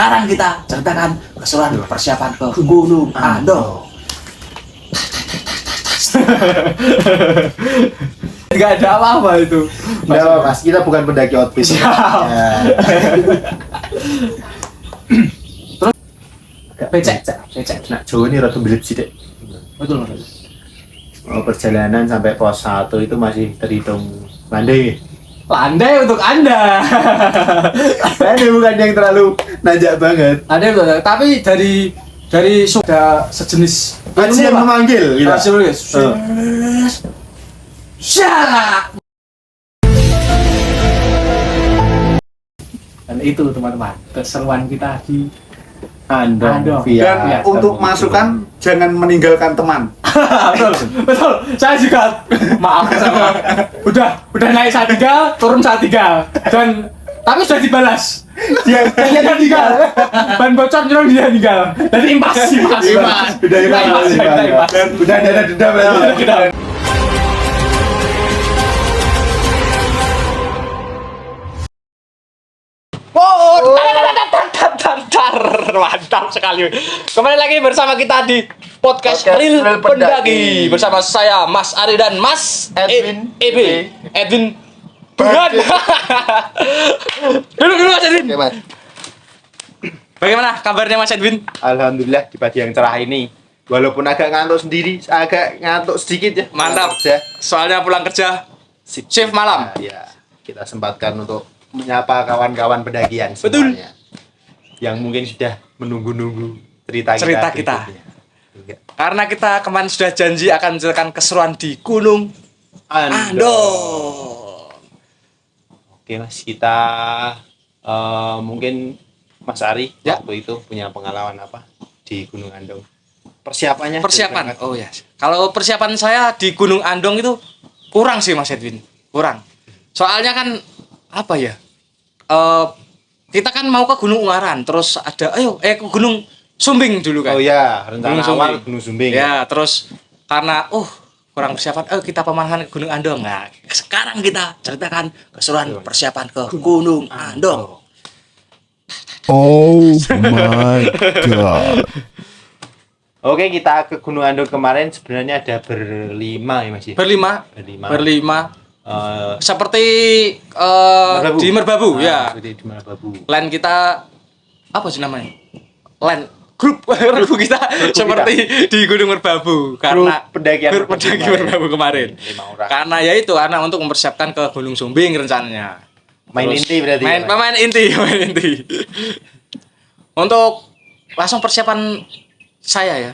Sekarang kita ceritakan keseruan persiapan ke Gunung Andong. Nggak ada apa-apa itu. Enggak apa, Mas, kita bukan pendaki outfit. Ya. Becek. Nah, Jawa ini rada belit sih, Dek. Betul. Perjalanan sampai pos 1 itu masih terhitung landai. Landai untuk Anda. Ini bukan yang terlalu nanjak banget. Ada betul, tapi dari sudah sejenis Haji yang memanggil gitu. Syak. Dan itu teman-teman keseruan kita di Andong. Dan Via Untuk masukan jangan meninggalkan teman. betul. Saya juga maaf sama udah naik saat 3, turun saat 3 dan tapi sudah dibalas. Dia tinggal. Ban bocor nyerang dia tinggal. Jadi impas. Udah impas. Udah ada dendam lagi. Mantap sekali. Kembali lagi bersama kita di podcast Real Pendaki bersama saya Mas Ari dan Mas Edwin Edwin Burhan. Dulu Mas Edwin. Oke, Mas. Bagaimana kabarnya Mas Edwin? Alhamdulillah di pagi yang cerah ini, walaupun agak ngantuk sedikit ya. Mantap. Soalnya pulang kerja shift malam. Nah, ya, kita sempatkan untuk menyapa kawan-kawan pendakian Betul. semuanya. Yang mungkin sudah menunggu-nunggu cerita kita. berikutnya. Karena kita kemarin sudah janji akan menceritakan keseruan di Gunung Andong. Oke Mas, kita mungkin Mas Ari Ya. waktu itu punya pengalaman apa di Gunung Andong? Persiapan. Oh ya. Kalau persiapan saya di Gunung Andong itu kurang sih Mas Edwin. Kurang. Soalnya kan apa ya? Kita kan mau ke Gunung Ungaran, terus ada ke Gunung Sumbing dulu kan. Oh ya, rencana Gunung awal Sumbing. Gunung Sumbing. Ya, terus karena kurang persiapan, kita pemanasan ke Gunung Andong. Nah, sekarang kita ceritakan keseruan persiapan ke Gunung Andong. Oh my god. Oke, kita ke Gunung Andong kemarin sebenarnya ada berlima ya Mas. Berlima. Seperti Merbabu. di Merbabu ya. Di Merbabu. Land kita apa sih namanya? Land grup kita seperti di Gunung Merbabu karena Grup pendaki Merbabu kemarin. 5 orang. Karena untuk mempersiapkan ke Gunung Sumbing rencananya. Main inti berarti. Main inti. Untuk langsung persiapan saya ya.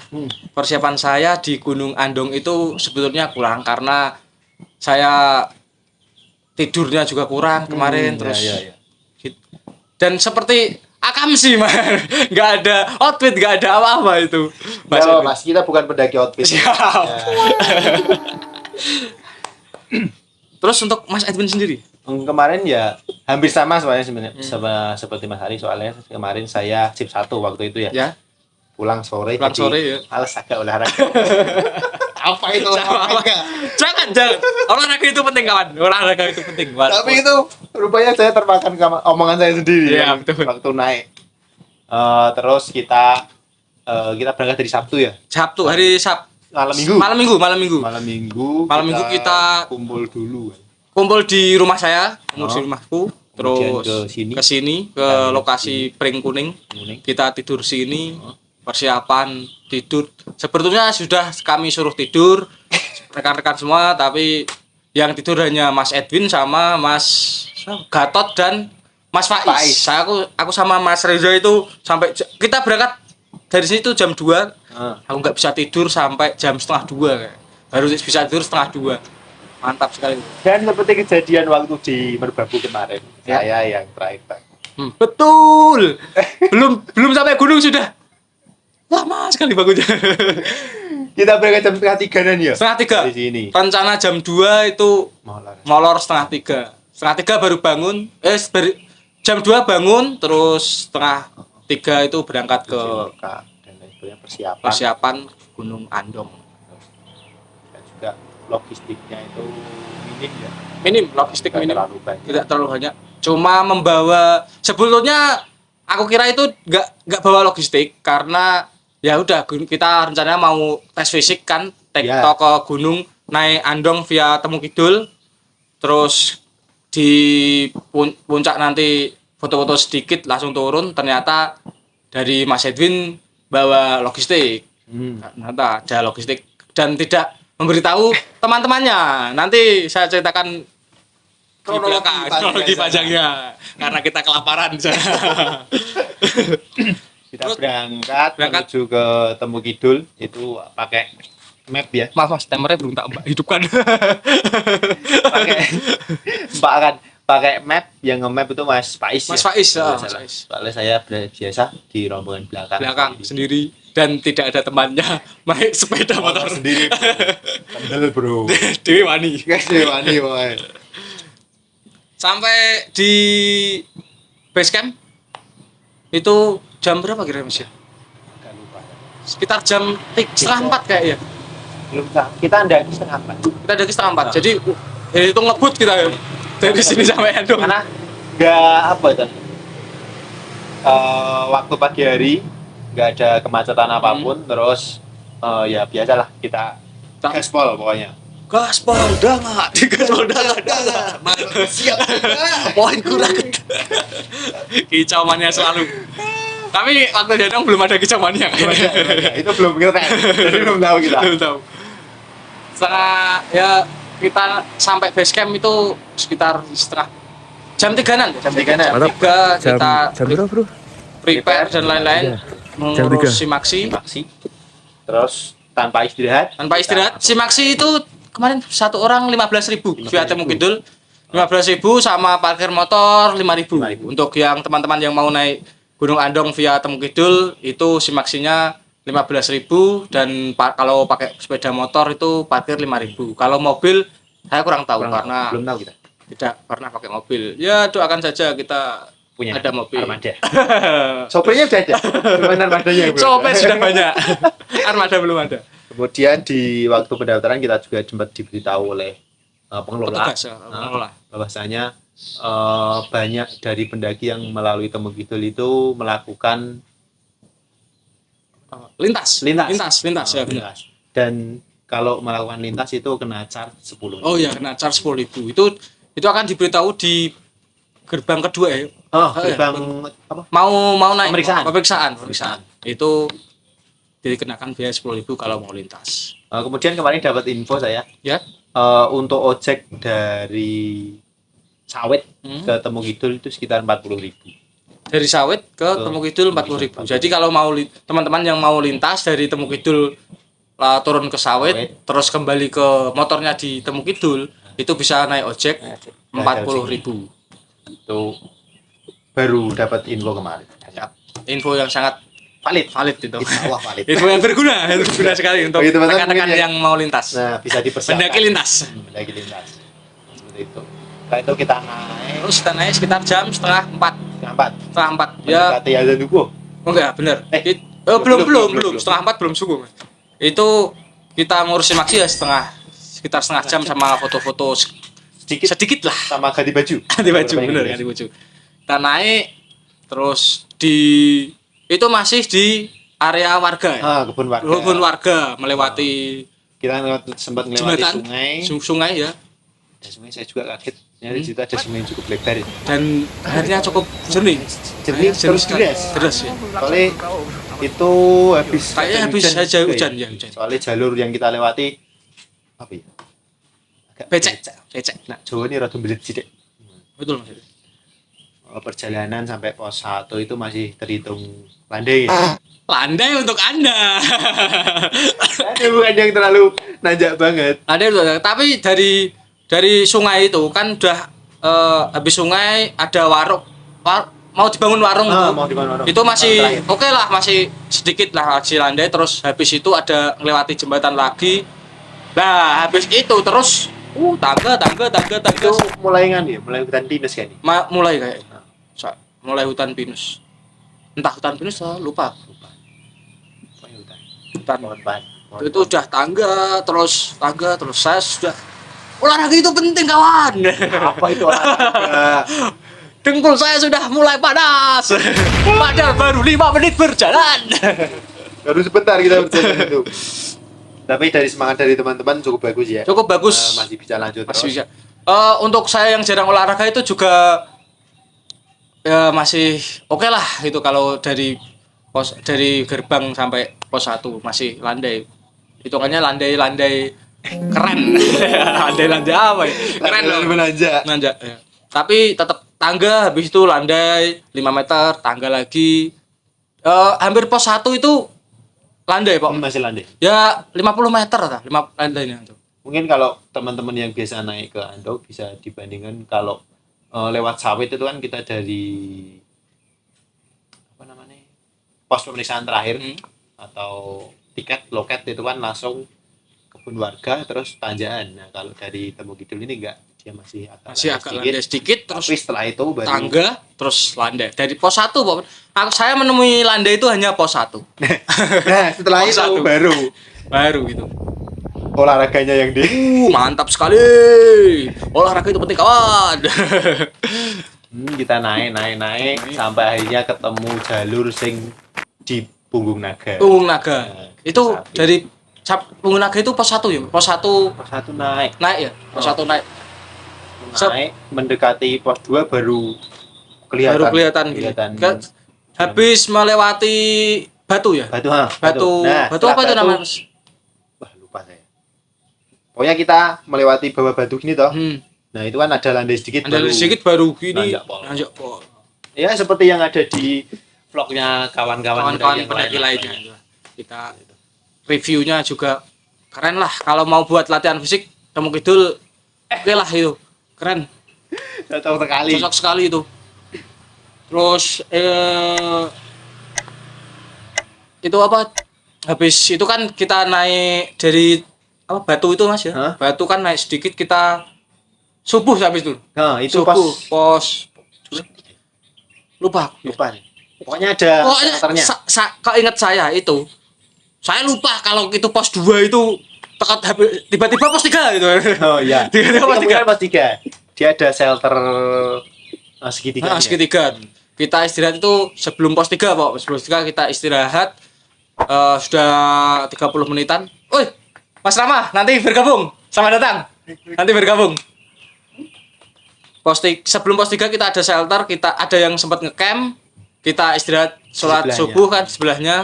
Persiapan saya di Gunung Andong itu sebetulnya kurang karena saya tidurnya juga kurang kemarin terus. Ya. Dan seperti akam sih man, nggak ada outfit, nggak ada apa-apa itu. Mas, kita bukan pendaki outfit. Siap. Ya. Terus untuk Mas Edwin sendiri? Kemarin ya hampir sama sebenarnya sama seperti Mas Hari, soalnya kemarin saya shift 1 waktu itu ya. Ya. Pulang sore Ya. Males agak olahraga. Apa itu olahraga? Jangan. Olahraga itu penting kawan. Olahraga itu penting. Tapi itu rupanya saya termakan sama omongan saya sendiri. Iya, betul. Waktu naik. Terus kita berangkat dari Sabtu ya. Sabtu hari Malam Minggu kita kumpul dulu. kumpul di rumah saya, di rumahku. Kemudian Terus ke sini. ke lokasi Pring Kuning. Kita tidur sini. Persiapan tidur. Sebetulnya sudah kami suruh tidur rekan-rekan semua, tapi yang tidur hanya Mas Edwin sama Mas Gatot dan Mas Faiz. Aku sama Mas Reza itu sampai kita berangkat dari sini tuh jam 2. Aku nggak bisa tidur sampai jam setengah 2 kayak. Baru bisa tidur setengah 2. Mantap sekali. Dan seperti kejadian waktu di Merbabu kemarin, Ya. saya yang terakhir. Betul. belum sampai gunung sudah lama sekali bangunnya. Kita berangkat jam setengah 3 ya. Setengah 3. Di sini. Rencana jam 2 itu molor setengah 3. Setengah 3 baru bangun. Jam 2 bangun, terus setengah 3 itu berangkat ke dan lain sebagainya, persiapan Gunung Andong. Dan juga logistiknya itu minim ya. Minim, logistik Tidak minim. terlalu banyak. Tidak terlalu banyak. Cuma membawa sebetulnya aku kira itu nggak bawa logistik karena ya udah kita rencananya mau tes fisik kan, tektok ke gunung, naik andong via Temu Kidul, terus di puncak nanti foto-foto sedikit langsung turun. Ternyata dari Mas Edwin bawa logistik, ternyata ada logistik dan tidak memberitahu teman-temannya. Nanti saya ceritakan kronologi panjangnya karena kita kelaparan. Kita berangkat menuju ke Temu Kidul itu pakai map ya. Maaf Mas, timernya belum tak hidupkan. pakai map, yang nge-map itu Mas Faiz. Mas ya? Faiz, Mas Faiz. Soalnya saya biasa di rombongan belakang sendiri dan tidak ada temannya naik sepeda motor sendiri. Kendel bro. Dewi wani. Wani boy. Sampai di base camp itu jam berapa kira Mas ya? Agak lupa. Sekitar jam 3:30 kayak ya. Belum tahu. Kita ndaki setengah 4. Kita dari 3:30. Jadi itu ngebut kita ya. Dari sini sampai Endong. Karena nggak apa itu. Waktu pagi hari nggak ada kemacetan apapun, terus ya biasalah kita gaspol pokoknya. Gaspol dah digaspol dah. Siap. Poin kurang. Kicau mania selalu. Tapi waktu di Endong belum ada kicau mania. Itu belum kita, jadi belum tahu kita. Belum tahu. Setelah ya kita sampai base camp itu sekitar jam 3-an. Jam 3 kita Jam berapa, Bro? prepare dan lain-lain. Jam Mengurus 3. Simaksi. Terus tanpa istirahat. Simaksi itu kemarin satu orang 15.000 via Temu Kidul. 15.000 sama parkir motor 5.000. Untuk yang teman-teman yang mau naik Gunung Andong via Temu Kidul itu simaksinya 15.000 dan kalau pakai sepeda motor itu parkir 5.000. Kalau mobil saya kurang tahu karena belum tahu kita. tidak pernah pakai mobil. Ya doakan saja kita Punya ada mobil. armada. Sopirnya udah ada. Cuman armadanya yang belum Sopir ada. sudah banyak. Armada belum ada. Kemudian di waktu pendaftaran kita juga sempat diberitahu oleh pengelola Petugas, pengelola. bahwasanya banyak dari pendaki yang melalui Temu Kidul itu melakukan Lintas ya benar. lintas. Dan kalau melakukan lintas itu kena charge 10. Oh iya, kena charge 10.000. Itu akan diberitahu di gerbang kedua ya. Gerbang apa? Mau naik Pemeriksaan. pemeriksaan. Itu dikenakan biaya 10.000 kalau mau lintas. Kemudian kemarin dapat info saya Ya. untuk ojek dari Sawit ke Temu Kidul itu sekitar 40.000. Dari Sawit ke Temu Kidul 40.000. Jadi kalau mau teman-teman yang mau lintas dari Temu Kidul turun ke Sawit terus kembali ke motornya di Temu Kidul itu bisa naik ojek 40.000. Itu baru dapat info kemarin. Ya, info yang sangat valid itu. Wah, valid. Info yang berguna sekali untuk Bagi teman-teman rekan-rekan mungkin yang mau lintas. Nah, bisa dipersiapkan. Pendaki lintas. Pendaki lintas. Seperti itu. Setelah itu kita naik Terus kita naik sekitar jam setengah 4. Setengah 4. Ya. Mendekati azan subuh. Oh enggak, benar. Belum. Setengah 4 belum subuh. Itu kita ngurusin maksi ya sekitar setengah jam sama foto-foto sedikit lah. Sama ganti baju. Ganti baju. Kita naik terus itu masih di area warga. Kebun warga. Kebun warga melewati Kita sempat melewati jembatan sungai ya. Ada sungai, saya juga kaget. Di situ ada sungai yang cukup lebar. Dan airnya cukup jernih. Jernih, terus Deras ya. Soalnya itu Kayaknya habis saja hujan ya. Soalnya jalur yang kita lewati apa ya? Agak Becek. Nah, Jawa ini rada belit sih, Dek. Betul Mas. Perjalanan sampai pos 1 itu masih terhitung landai. Landai untuk Anda. Ini bukan yang terlalu nanjak banget. Tapi dari sungai itu kan udah habis sungai ada warung. Mau dibangun warung tuh. Mau dibangun warung. Itu masih Terakhir. oke lah, masih sedikit lah hasil landai. Terus habis itu ada melewati jembatan lagi. Nah, habis itu terus tangga. Itu mulai hutan pinus kan nih. Mulai kayak mulai hutan pinus. Entah hutan pinus lupa. Hutan. Itu udah tangga terus saya sudah olahraga itu penting kawan. Apa itu olahraga? Dengkul saya sudah mulai panas. Padahal baru 5 menit berjalan. Baru sebentar kita berjalan itu. Tapi dari semangat dari teman-teman cukup bagus ya. Cukup bagus. Masih bisa lanjut Masih terus. bisa. Untuk saya yang jarang olahraga itu juga ya masih oke lah gitu kalau dari gerbang sampai pos 1 masih landai. Hitungannya landai keren. Landai apa ya? Keren loh. Menanjak. Nanjak ya. Tapi tetap tangga, habis itu landai 5 meter, tangga lagi. Hampir pos 1 itu landai, Pak. Masih landai. Ya 50 meter lah, 5 landainya itu. Mungkin kalau teman-teman yang biasa naik ke Ando bisa dibandingkan kalau lewat sawit itu kan kita dari apa namanya? Pos pemeriksaan terakhir atau tiket loket itu kan langsung kebun warga terus tanjakan. Nah, kalau dari Temu Kidul ini enggak, dia masih Agak landai sedikit terus tapi setelah itu baru tangga terus landai. Dari pos 1, Pak. Saya menemui landai itu hanya pos 1. Nah, setelah Pos itu satu. Baru gitu. olahraganya yang di Mantap sekali. Olahraga itu penting, kawan. kita naik sampai akhirnya ketemu jalur sing di Punggung Naga. Punggung Naga. Nah, Itu sapi. dari Punggung Naga itu pos 1 ya? Pos 1 Pos 1 naik naik ya? Pos 1 naik. Mendekati pos 2 baru kelihatan. Baru kelihatan gitu. Habis melewati batu ya? Batu Batu setelah apa itu namanya, Mas? Wah, lupa saya. Pokoknya kita melewati bawah batu gini toh. Nah, itu kan ada landai sedikit Ada sedikit baru gini. nanjak pol. pol. Ya, seperti yang ada di vlognya kawan-kawan Pendaki lainnya. Kita reviewnya juga keren lah. Kalau mau buat latihan fisik, Temu Kidul oke lah itu. Keren. Cocok sekali. Cocok sekali itu. Terus itu apa? Habis itu kan kita naik dari apa batu itu, Mas ya? Hah? Batu kan naik sedikit, kita subuh habis itu. Nah, itu Subuh pos lupa. lupa nih. Pokoknya ada Pokoknya karakternya. kau ingat saya itu. Saya lupa kalau itu pos 2 itu tekat tiba-tiba pos 3 gitu. Oh iya. Tiba-tiba pos 3. Pos 3. Dia ada shelter segitiga. Nah, segitiga. Kita istirahat itu sebelum pos 3, Pak. Sebelum 3 kita istirahat sudah 30 menitan. Woi, Mas Rama, nanti bergabung. Selamat datang. Nanti bergabung. Sebelum pos 3 kita ada shelter, kita ada yang sempat ngecamp. Kita istirahat sholat Sebelahnya. subuh kan sebelahnya.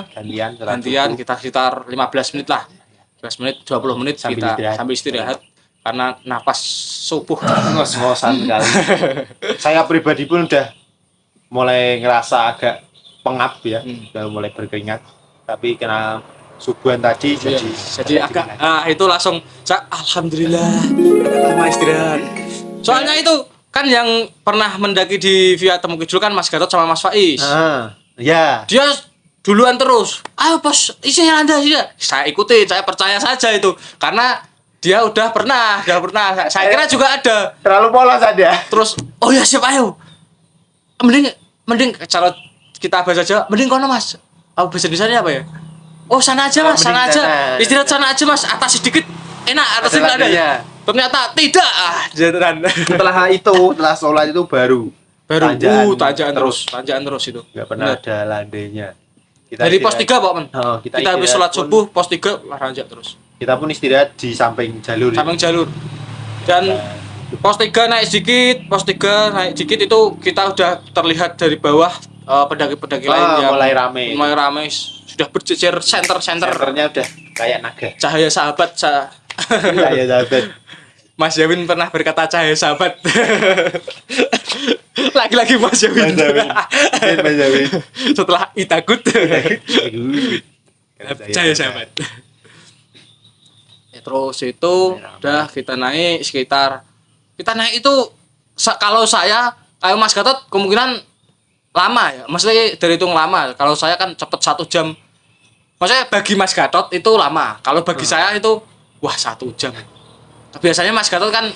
Gantian Kita sekitar 15 menit lah. 15 menit, 20 menit Sambil kita istirahat. sambil istirahat karena napas subuh. ngos-ngosan kali. Saya pribadi pun udah mulai ngerasa agak pengap ya, udah mulai berkeringat. Tapi kena subuhan tadi Jadi agak itu langsung alhamdulillah lama istirahat. Soalnya itu kan yang pernah mendaki di Via Temu Kidul kan Mas Gatot sama Mas Faiz. Ya. Dia duluan terus. Ayo bos, isinya Anda sih. Saya ikutin, saya percaya saja itu. Karena dia udah pernah. Saya kira juga ada. Terlalu polos aja. Terus, oh ya siap ayo. Mending kalau kita bahasa Jawa, mending kono Mas. Bahasa Indonesia apa ya? Oh sana aja Mas, sana aja. Istirahat sana aja Mas, atas sedikit. Enak, atas sedikit ada ya. Ternyata tidak. Jadiran. Setelah sholat itu baru tanjakan terus itu. nggak pernah ada landainya. Dari pos 3 Pak Men. Kita Habis istirahat sholat pun- subuh pos 3 tanjak terus. Kita pun istirahat di samping jalur. Dan pos 3 naik sedikit itu kita udah terlihat dari bawah pendaki-pendaki lain yang mulai rame. sudah berjejer center Senternya udah kayak naga. cahaya sahabat Iya, sahabat. Mas Yawin pernah berkata cahaya sahabat. Lagi-lagi Mas Yawin. Mas Yawin. Setelah Itakut. Cahaya sahabat. Ya, terus itu udah kita naik itu kalau saya kayak Mas Gatot kemungkinan lama ya. Maksudnya dari hitung lama. Kalau saya kan cepet 1 jam. Maksudnya bagi Mas Gatot itu lama. Kalau bagi saya itu wah 1 jam. Biasanya Mas Gatot kan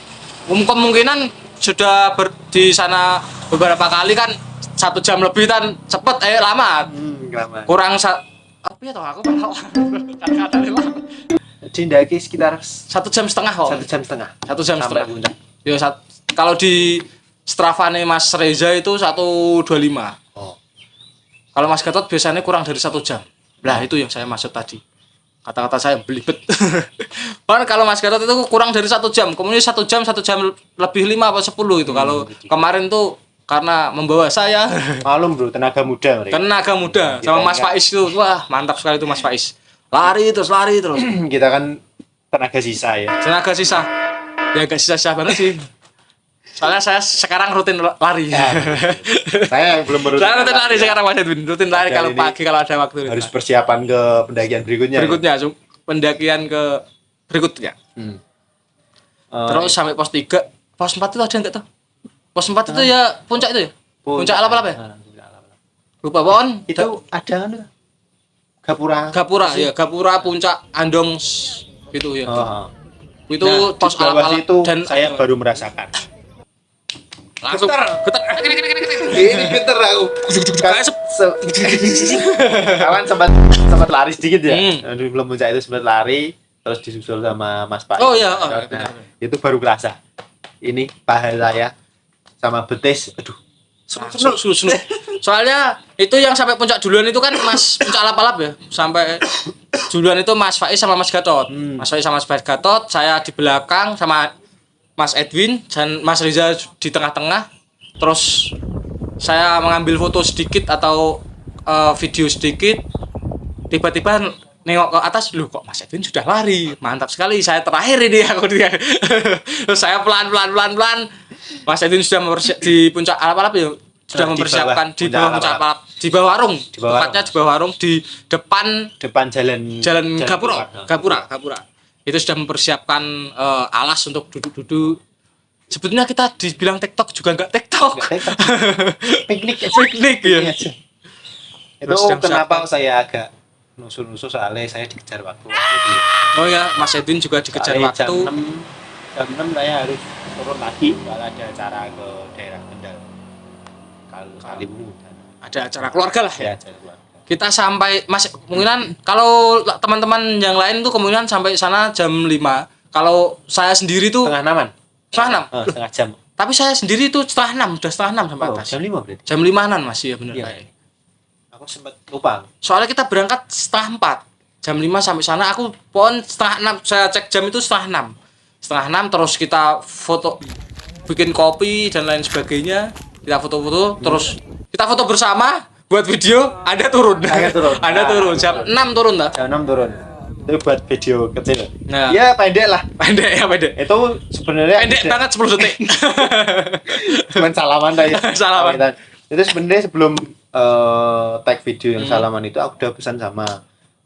kemungkinan sudah di sana beberapa kali kan 1 jam lebih kan cepet lama. Lama. Kurang apa ya toh aku kata-kata lama. Dindaki sekitar 1,5 jam kok. 1,5 jam. 1 jam Sampai setengah. puncak. Ya kalau di Strafane Mas Reza itu 1:25. Oh. Kalau Mas Gatot biasanya kurang dari 1 jam. Nah, itu yang saya maksud tadi. Kata-kata saya belibet. Kan kalau Mas Gatot itu kurang dari 1 jam. Kemudian 1 jam lebih 5 atau 10 itu. Kalau kemarin tuh karena membawa saya Malum bro, tenaga muda mereka. tenaga muda Kita sama Mas enggak- Faiz itu. Wah, mantap sekali itu Mas Faiz. Lari terus. Kita kan tenaga sisa ya. Tenaga sisa. Ya agak sisa-sisa banget sih. Soalnya saya sekarang rutin lari. Saya yang belum berusaha. Saya rutin lari sekarang Mas Edwin. Rutin lari Dan kalau ini pagi kalau ada waktu. Harus persiapan ke pendakian berikutnya. Berikutnya pendakian ke berikutnya. Hmm. Terus sampai pos 3, pos 4 itu ada enggak tuh? Pos 4 itu ya puncak itu ya? Puncak apa-apa ya? Lupa pon. Itu ada kan? Gapura. Gapura ya, Gapura puncak Andong gitu ya. Oh. Itu Nah, pos di bawah alap-alap situ dan saya baru merasakan. langsung getar. Ini pinter aku. Kawan sempat lari sedikit ya. Aduh, belum puncak itu sempat lari, terus disusul sama Mas Pak. Oh iya, Nah, itu baru kerasa. Ini paha saya sama betis, aduh. Sunu. Soalnya itu yang sampai puncak duluan itu kan Mas puncak alap-alap ya. Sampai duluan itu Mas Faiz sama Mas Gatot. Mas Faiz sama Mas Gatot, saya di belakang sama Mas Edwin dan Mas Reza di tengah-tengah. Terus saya mengambil foto sedikit atau video sedikit. Tiba-tiba nengok ke atas, loh kok Mas Edwin sudah lari. Mantap sekali, saya terakhir ini aku dia. Terus saya pelan. Mas Edwin sudah di puncak alap-alap ya. Sudah Di mempersiapkan bawah di puncak bawah puncak alap-alap, di bawah warung. Tepatnya di bawah warung di depan Depan jalan Gapura. Itu sudah mempersiapkan alas untuk duduk-duduk. Sebetulnya kita dibilang TikTok juga enggak TikTok. Piknik ya. Piknik ya. Itu Terus jam kenapa saya agak nusul-nusul soalnya saya dikejar waktu. Jadi, Oh ya, Mas Edwin juga dikejar soalnya waktu. Jam 6 saya harus turun lagi kalau ada acara ke daerah Kendal. Kalau Kaliwungu Ada acara keluarga lah ya. ya acara keluarga. Kita sampai kemungkinan kalau teman-teman yang lain tuh kemungkinan sampai sana jam 5. Kalau saya sendiri tuh Setengah 6-an. setengah 6. Setengah jam. Tapi saya sendiri tuh setengah 6, udah setengah 6 sampai Oh, atas. jam 5 berarti. Jam 5-an masih ya bener Iya. kayak. Aku sempat lupa. Soalnya kita berangkat setengah 4. Jam 5 sampai sana aku setengah 6, saya cek jam itu setengah 6. Setengah 6 terus kita foto, bikin kopi dan lain sebagainya. Kita foto-foto terus kita foto bersama buat video. Anda turun. Anda turun. Jam 6 turun dah. Jam 6 turun. Itu buat video kecil. Nah. Ya pendek lah. Pendek. Itu sebenarnya Pendek bisa- banget 10 detik. cuman salaman aja. Salaman. Itu sebenarnya sebelum tag video yang salaman itu aku udah pesan sama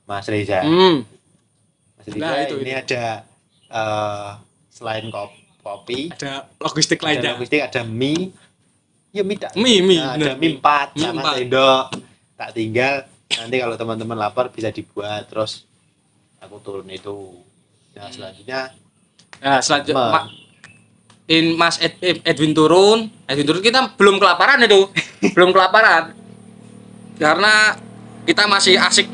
Mas Reza. Mas Reza Nah, itu. ini ada selain kopi, Ada logistik ada lainnya. logistik, ada mie. Ya mie tak. Mie, Nah, bener. ada mie 4 Mie sama 4. sendok. Tak tinggal nanti kalau teman-teman lapar bisa dibuat terus aku turun itu. Nah, selanjutnya Nah, selanjutnya Ma. Mas Edwin turun kita belum kelaparan itu. Belum kelaparan. Karena kita masih asik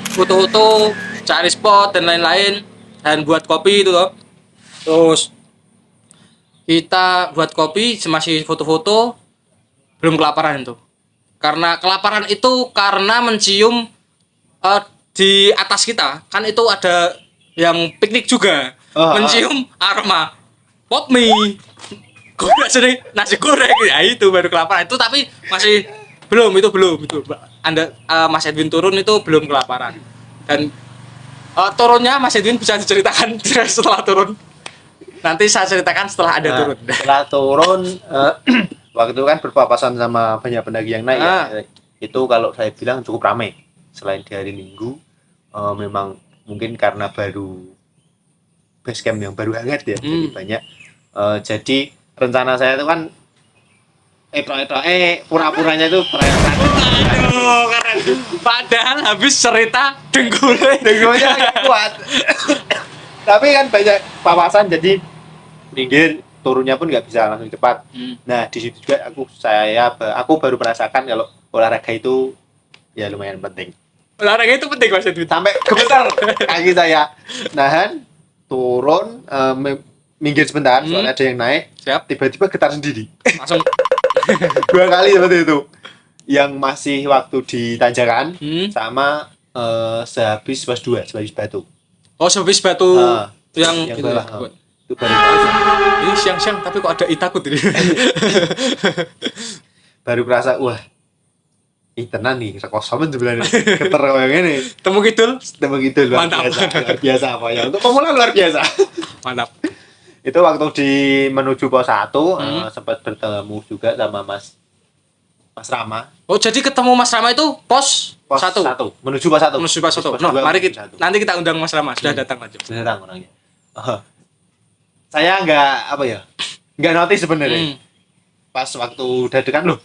foto-foto, cari spot dan lain-lain dan buat kopi itu loh. Terus kita buat kopi masih foto-foto, belum kelaparan itu. Karena kelaparan itu karena mencium di atas kita kan itu ada yang piknik juga. Mencium aroma pop mie. Goreng sini nasi goreng ya itu baru kelaparan itu tapi masih belum itu. Anda Mas Edwin turun itu belum kelaparan. Dan turunnya Mas Edwin bisa diceritakan setelah turun. Nanti saya ceritakan setelah ada turun. Setelah turun waktu itu kan berpapasan sama banyak pendaki yang naik ya. Itu kalau saya bilang cukup ramai. Selain di hari Minggu memang mungkin karena baru base camp yang baru hangat ya. Jadi banyak jadi rencana saya itu kan pura-puranya itu perayaan. Aduh, keren. Padahal habis cerita Dengkulnya agak kuat. Tapi kan banyak papasan jadi minggir turunnya pun nggak bisa langsung cepat. Nah di situ juga aku baru merasakan kalau olahraga itu ya lumayan penting. Olahraga itu penting Mas Edwin. Sampai gemetar kaki saya nahan turun minggir sebentar, Hmm. soalnya ada yang naik, Siap. tiba-tiba getar sendiri. Langsung 2 kali seperti itu. Yang masih waktu di Tanjakan sama sehabis pas 2, sehabis batu. Oh, sebis batu Ah, yang yang gitu bawah, ya. itu baru kerasa. Ini siang-siang tapi kok ada takut ini. Baru kerasa, wah, tenan nih, rekosomen sebenarnya. Getar kayak gini. Temu kidul, Tembak itu luar Mantap. biasa, luar biasa apa ya? Untuk pemula luar biasa. mantap. Itu waktu di menuju pos 1 sempat bertemu juga sama Mas Rama. Oh, jadi ketemu Mas Rama itu pos Pos 1. 1. Menuju pos 1. Menuju pos 1. Pos No, dua, mari menuju kita satu. nanti kita undang Mas Rama. Sudah datang aja. Beneran orangnya. Saya nggak apa ya? Nggak notice sebenarnya. Pas waktu dadekan loh.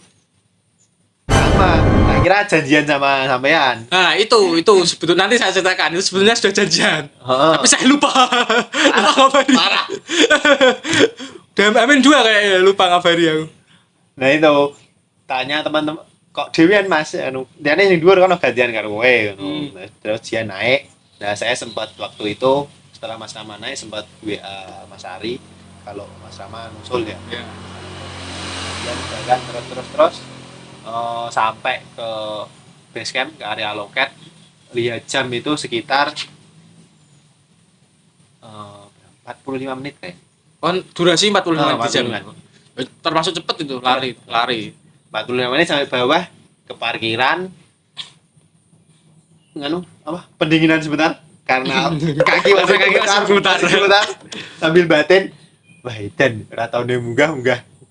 Sama. Tak kira janjian sama sampean. Nah, itu sebetulnya nanti saya ceritakan. Itu sebetulnya sudah janjian. Heeh. Tapi saya lupa. Lupa ngabari. Parah. Udah amin 2 kayaknya lupa ngabari aku. Nah itu tanya teman-teman kok dewean Mas anu dia yang dhuwur kan gantian karo kowe ngono. Nah, terus dia naik. Nah, saya sempat waktu itu setelah Mas Rama naik sempat WA Mas Ari kalau Mas Rama nusul ya. Ya. Dia jalan terus sampai ke base camp ke area loket. Lihat jam itu sekitar 45 menit kayak. Oh, durasi 45 Ah, menit jam. 45. Termasuk cepet itu lari. 45 menit sampai bawah ke parkiran nganu apa pendinginan sebentar karena kaki masih sebentar. sambil batin wah edan ora tau nek munggah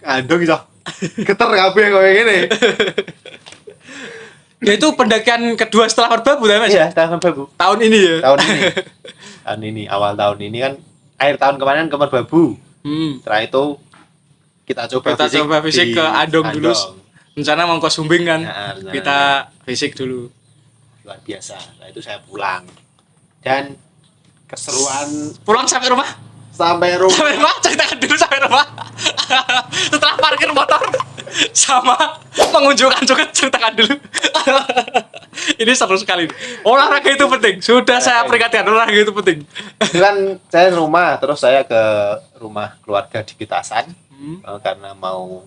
andong iso geter kabeh koyo ngene. Ya itu pendakian kedua setelah Merbabu ya, Mas? Iya, tahun babu. Tahun ini ya. Tahun ini awal tahun ini kan akhir tahun kemarin ke Merbabu. Setelah itu kita coba fisik di ke Andong dulu. Rencana mau ke Sumbing kan. Nah, benar. Kita fisik dulu. Luar biasa. Setelah itu saya pulang. Dan keseruan Pulang sampai rumah. sampai rumah. Sampai rumah, ceritakan dulu sampai rumah. Setelah parkir motor sama mengunjukkan juga ceritakan dulu. Ini seru sekali. Olahraga itu penting. Sudah saya peringatkan, olahraga itu penting. Itu kan saya rumah, terus saya ke rumah keluarga di Pitasan karena mau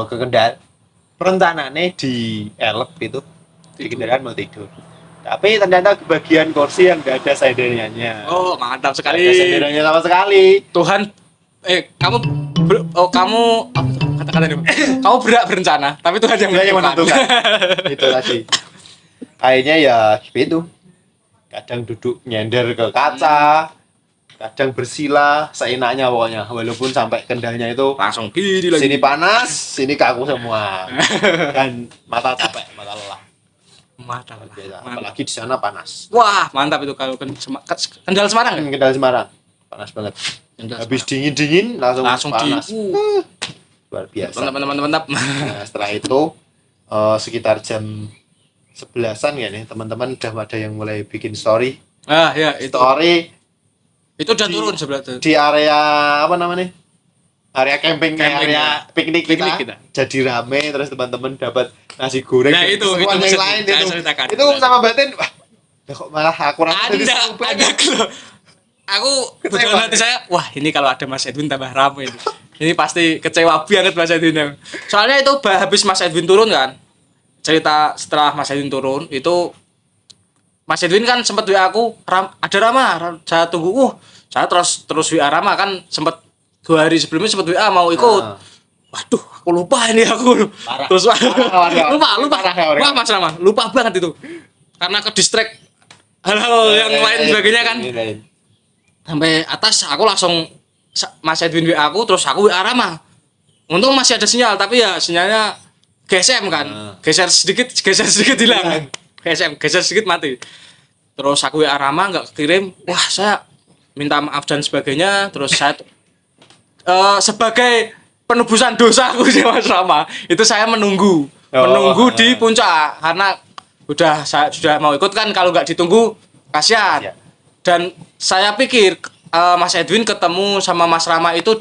ke Kendal. Rencananya di Elep itu di kendaraan mau tidur. Tapi ternyata kebagian kursi yang nggak ada sendernya. Oh, mantap Nggak sekali. ada sendernya sama sekali. Tuhan, kamu apa tuh kata-kata ini? Kamu berencana, tapi Tuhan yang Dia yang menentukan. menentukan. Itu tadi. Akhirnya ya gitu. Kadang duduk nyender ke kaca, kadang bersila seenaknya pokoknya. Walaupun sampai kendalnya itu Langsung gini lagi. sini panas, sini kaku semua. Dan mata capek, mata lelah. Mantap. Biasa. Mantap. Apalagi di sana panas. Wah, mantap itu kalau Kendal Semarang kan? Kendal Semarang. Panas banget. Habis dingin-dingin langsung di panas. Luar biasa. mantap. Nah, setelah itu sekitar jam 11-an ya nih teman-teman udah ada yang mulai bikin story. Ah, ya itu. Story Itu udah Di- turun sebelah tuh. di area apa namanya? Area camping, Camping, area piknik Piknik kita. kita. Jadi rame terus teman-teman dapat nasi goreng. Nah, dan itu keseruan yang maksud lain saya itu. ceritakan. Itu sama batin wah, lah kok malah aku rasa jadi serupa. Ada loh. Aku betul hati saya, wah ini kalau ada Mas Edwin tambah ramai ini. Ini pasti kecewa banget Mas Edwin. Soalnya itu habis Mas Edwin turun kan. Cerita setelah Mas Edwin turun itu Mas Edwin kan sempat WA aku, ada Rama, saya tunggu. Saya terus WA Rama kan sempat 2 hari sebelumnya sempat WA mau ikut. Waduh, aku lupa ini aku. Parah. Terus lupa. Parah, kawan. Wah Mas Rama, lupa banget itu. Karena ke distract hal-hal yang lain sebagainya kan. Sampai atas aku langsung Mas Edwin WA aku terus aku WA Rama. Untung masih ada sinyal tapi ya sinyalnya GSM kan. Geser sedikit hilang. Geser sedikit mati. Terus aku WA Rama enggak kirim. Wah, saya minta maaf dan sebagainya. Terus saya sebagai penebusan dosa aku sih Mas Rama. Itu saya menunggu di puncak karena saya sudah mau ikut kan kalau nggak ditunggu kasihan. Dan saya pikir Mas Edwin ketemu sama Mas Rama itu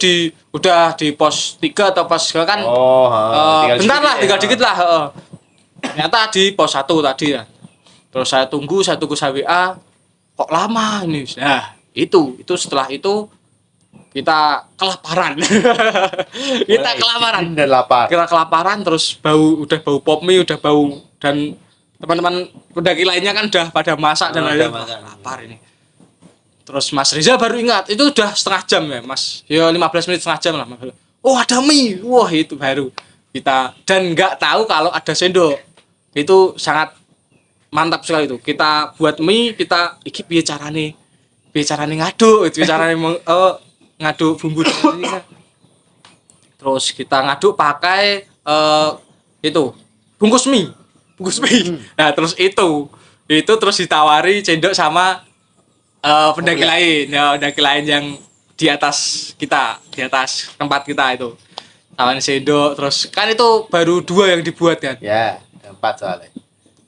udah di pos 3 atau pos 3 kan. Tinggal dikit lah. Ternyata di pos 1 tadi ya. Terus saya tunggu saya WA. Kok lama ini? Nah, itu setelah itu kita kelaparan. Kita kelaparan. Dan lapar. Kita kelaparan terus udah bau pop mie, udah bau, dan teman-teman pendaki lainnya kan udah pada masak dan lain-lain. Lapar ini. Terus Mas Rizal baru ingat, itu udah setengah jam ya Mas. Ya 15 menit setengah jam lah. Oh ada mie. Wah itu baru kita, dan nggak tahu kalau ada sendok. Itu sangat mantap sekali itu. Kita buat mie, kita iki piye carane ngaduk, piye carane ngaduk bumbu ini kan. Terus kita ngaduk pakai itu bungkus mie. Nah, terus itu terus ditawari cendok sama pendaki lain. Ya, pendaki lain yang di atas kita, di atas tempat kita itu. Tawarin sendok, terus kan itu baru 2 yang dibuat kan. Ya, 4 soalnya.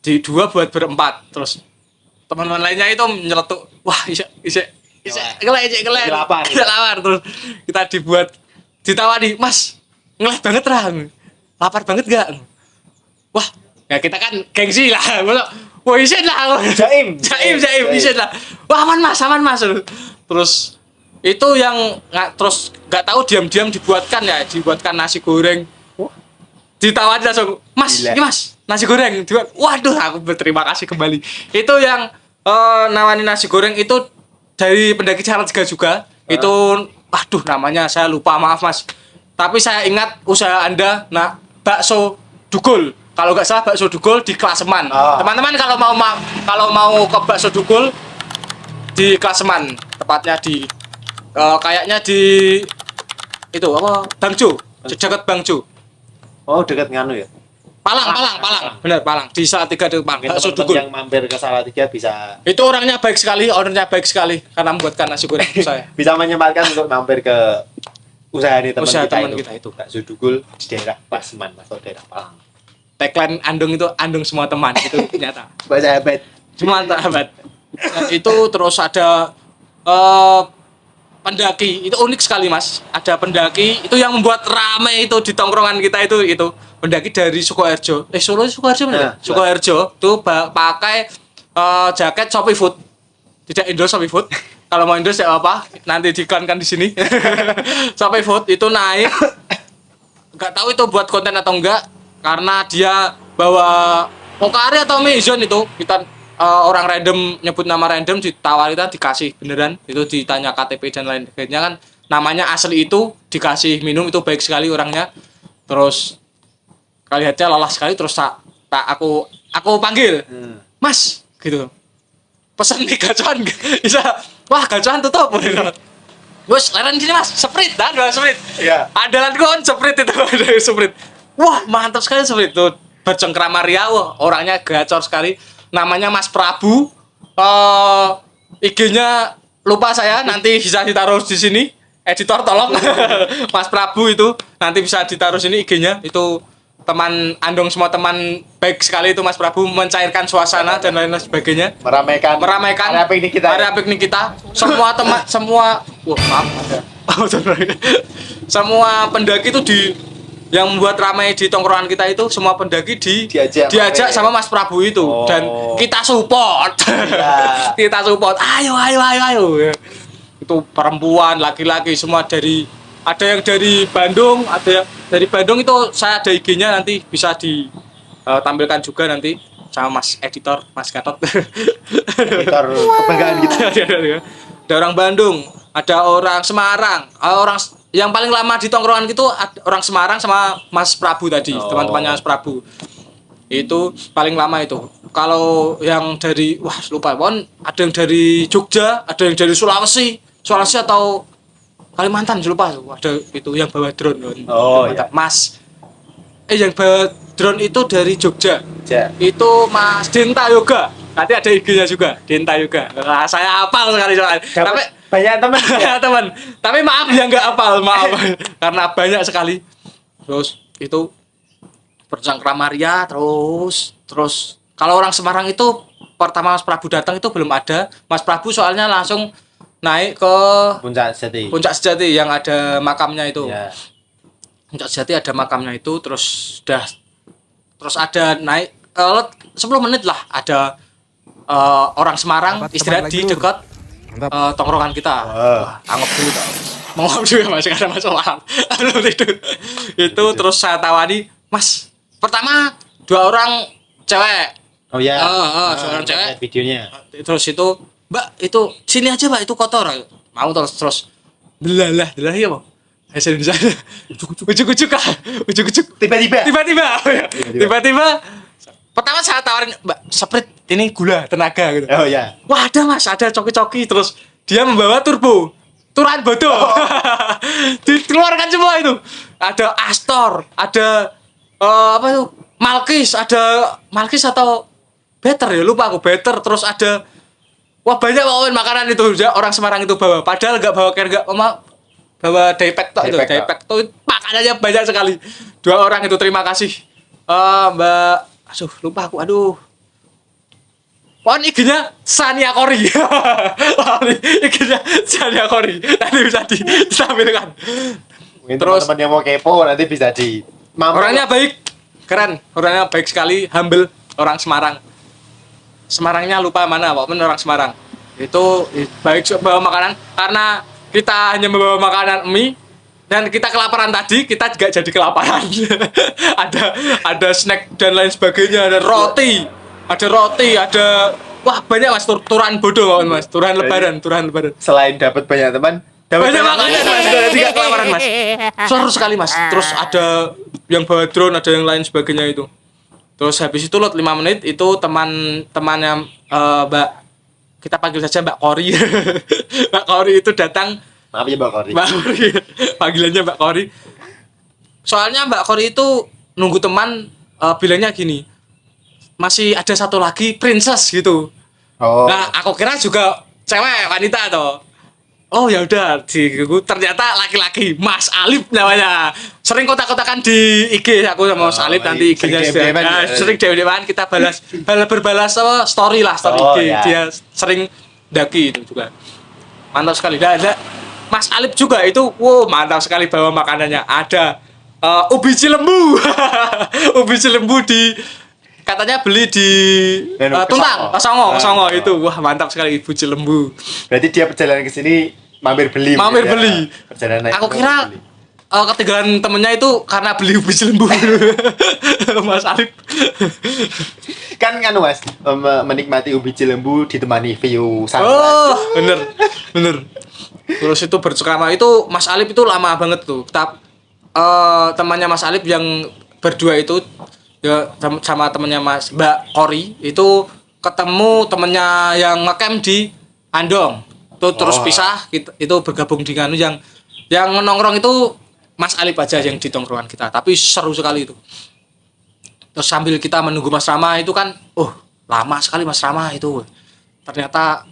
Di 2 buat berempat, terus teman-teman lainnya itu nyeletuk, wah isek Lapar. Terus kita ditawari, Mas ngeleh banget Rang, lapar banget gak? Wah ya kita kan gengsi lah, wah isek lah, jaim isek lah, wah aman mas. Terus itu yang terus nggak tahu diam-diam dibuatkan nasi goreng. Ditawari langsung, Mas, ini Mas, nasi goreng. Waduh, aku berterima kasih kembali. Itu yang nawani nasi goreng itu dari pendaki Salatiga juga. Itu, aduh namanya saya lupa, maaf Mas. Tapi saya ingat usaha Anda, bakso Dugul. Kalau nggak salah bakso Dugul di Klaseman. Teman-teman kalau mau ke bakso Dugul di Klaseman, tepatnya di kayaknya di itu apa? Bangjo, dekat Bangjo. Oh, dekat nganu ya? Palang. Benar, Palang. Di Salatiga itu Palang. Bakso Dugul. Yang mampir ke Salatiga bisa. Itu orangnya baik sekali karena membuatkan nasi goreng untuk saya. Bisa menyempatkan untuk mampir ke usaha teman kita itu. Bakso Dugul di daerah Klaseman atau daerah Palang. Tagline Andung itu Andung semua teman, itu nyata. Sahabat. Semua sahabat. Nah, itu terus ada pendaki, itu unik sekali Mas. Ada pendaki itu yang membuat ramai itu di tongkrongan kita itu pendaki dari Sukoharjo. Sukoharjo benar? Sukoharjo itu pakai jaket Shopee Food. Tidak endorse Shopee Food. Kalau mau endorse ya apa? Nanti diiklankan di sini. Shopee Food itu naik. Enggak tahu itu buat konten atau enggak, karena dia bawa Pokari atau Maison itu. Kita orang random nyebut nama random, ditawari kita dikasih beneran, itu ditanya KTP dan lain sebagainya kan, namanya asli itu dikasih minum, itu baik sekali orangnya. Terus lihatnya lelah sekali, terus aku panggil, Mas gitu, pesen nih gacuan bisa, wah gacuan tutup bos, leren sini Mas, sprite dan sprite Iya. andalan kon sprite itu sprite, wah mantap sekali sprite itu, bercengkrama Riau, orangnya gacor sekali. Namanya Mas Prabu, IG-nya lupa saya, nanti bisa ditaruh di sini. Editor tolong. Mas Prabu itu nanti bisa ditaruh sini IG-nya. Itu teman Andong semua teman baik sekali itu Mas Prabu, mencairkan suasana dan lain sebagainya. Meramaikan area piknik kita. Semua teman, semua pendaki itu yang membuat ramai di tongkrongan kita itu, semua pendaki diajak sama Mas Prabu itu. Dan kita support. Ya. Kita support. Ayo. Itu perempuan, laki-laki semua ada yang dari Bandung, ada yang dari Bandung itu saya ada IG-nya, nanti bisa ditampilkan juga nanti sama Mas editor, Mas Gatot. Editor kebanggaan kita. Ada orang Bandung, ada orang Semarang, orang yang paling lama di tongkrongan itu orang Semarang sama Mas Prabu tadi, teman-temannya Mas Prabu. Itu paling lama itu. Kalau yang dari lupa, ada yang dari Jogja, ada yang dari Sulawesi atau Kalimantan, lupa tuh. Ada itu yang bawa drone. Iya. Mas. Yang bawa drone itu dari Jogja. Itu Mas Denta Yoga. Nanti ada IG-nya juga, Denta Yoga. Nah, saya hafal sekali soalnya. Tapi banyak teman. Tapi maaf yang nggak hafal, maaf. Karena banyak sekali. Terus itu bercengkrama Ria, terus kalau orang Semarang itu pertama Mas Prabu datang itu belum ada. Mas Prabu soalnya langsung naik ke Puncak Sejati yang ada makamnya itu. Ya. Puncak Sejati ada makamnya itu, terus ada naik 10 menit lah ada orang Semarang istirahat di dekat tongkrongan kita. Anggap dulu. mau juga mas karena mas malam belum tidur itu terus saya tawari mas pertama 2 orang cewek Oh ya. dua orang cewek lihat videonya. terus itu mbak itu sini aja mbak itu kotor mau terus delalah ya mau hasil di sana ujuk Tiba-tiba. tiba-tiba pertama saya tawarin mbak Sprite ini gula tenaga gitu Oh ya. wah ada mas ada coki-coki terus dia membawa turbo turan bodoh dikeluarkan semua itu ada Astor ada apa itu Malkis atau Better ya lupa aku Better terus ada wah banyak pokoknya makanan itu orang Semarang itu bawa padahal nggak bawa nggak bawa daypack tok itu daypack tuh makanannya banyak sekali 2 orang itu terima kasih mbak lupa aku Pohon IG-nya Sania Kori. IG-nya Sania Kori. Nanti bisa ditampilkan. Mungkin Terus teman-teman yang mau kepo nanti bisa di orangnya baik, keren. Orangnya baik sekali, humble, orang Semarang. Semarangnya lupa mana, pokoknya orang Semarang. Itu baik bawa makanan karena kita hanya membawa makanan mie dan kita kelaparan tadi, kita juga jadi kelaparan. ada snack dan lain sebagainya, ada roti, ada wah banyak mas turan bodoh mas, turan lebaran. Selain dapat banyak teman, dapat Banyak makanan mas, ada 3 kelaparan mas. Seru sekali mas. Terus ada yang bawa drone, ada yang lain sebagainya itu. Terus habis itu lot 5 menit itu temannya Mbak, kita panggil saja Mbak Kori. Mbak Kori itu datang. Maaf ya Mbak Kori. Mbak Kori, panggilannya Mbak Kori. Soalnya Mbak Kori itu nunggu teman bilangnya gini. Masih ada satu lagi princess gitu. Oh. Nah, aku kira juga cewek wanita toh. Oh ya udah, ternyata laki-laki, Mas Alip namanya. Sering kotak-kotakan di IG aku sama Mas Alip nanti IG-nya sering dewe-dewean kita berbalas apa story Oh, IG. ya. Dia sering daki itu juga. Mantap sekali. Ada Mas Alip juga itu, wow mantap sekali bawa makanannya. Ada ubi cilembu. Ubi cilembu katanya beli di Tuntang, Kosongo itu. Wah, mantap sekali ubi cilembu. Berarti dia perjalanan ke sini mampir beli. Beli. Perjalanan naik Aku motor kira beli. ketinggalan temennya itu karena beli ubi cilembu. Mas Alip. Kan Mas, menikmati ubi cilembu ditemani view sunrise. Oh, bener. Terus itu bercengkrama itu Mas Alip itu lama banget tuh. Temannya Mas Alip yang berdua itu ya sama temennya Mbak Kori itu ketemu temennya yang ngecamp di Andong. Tuh terus pisah itu bergabung dengan yang nongkrong itu Mas Alip aja yang di tongkrongan kita. Tapi seru sekali itu. Terus sambil kita menunggu Mas Rama itu kan, lama sekali Mas Rama itu. Ternyata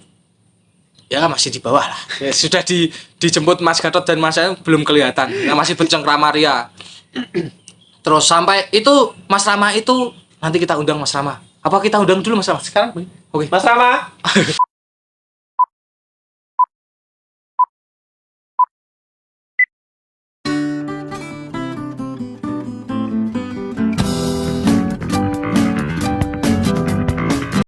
ya masih di bawah lah. Ya, sudah dijemput Mas Gatot dan Mas Rama belum kelihatan. Ya, masih bercengkrama ria. Terus sampai itu Mas Rama itu nanti kita undang Mas Rama. Apa kita undang dulu Mas Rama? Sekarang Oke. Mas Rama.